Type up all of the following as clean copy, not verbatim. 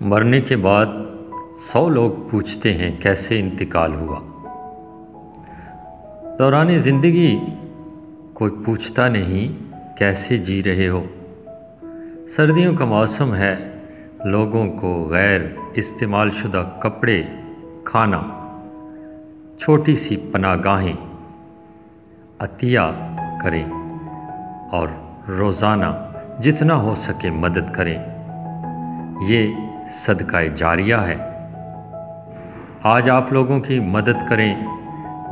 मरने के बाद 100 लोग पूछते हैं कैसे इंतकाल हुआ। दौरान ज़िंदगी कोई पूछता नहीं कैसे जी रहे हो। सर्दियों का मौसम है, लोगों को गैर इस्तेमाल शुदा कपड़े, खाना, छोटी सी पनागाहें अतिया करें और रोज़ाना जितना हो सके मदद करें। ये सदका जारिया है। आज आप लोगों की मदद करें,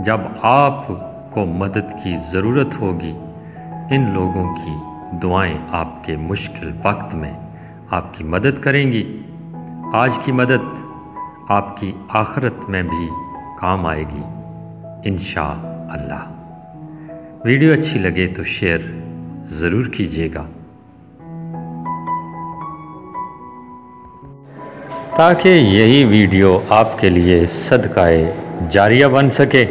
जब आपको मदद की ज़रूरत होगी। इन लोगों की दुआएं आपके मुश्किल वक्त में आपकी मदद करेंगी। आज की मदद आपकी आखिरत में भी काम आएगी इंशाअल्लाह। वीडियो अच्छी लगे तो शेयर ज़रूर कीजिएगा, ताकि यही वीडियो आपके लिए सदका जारिया बन सके।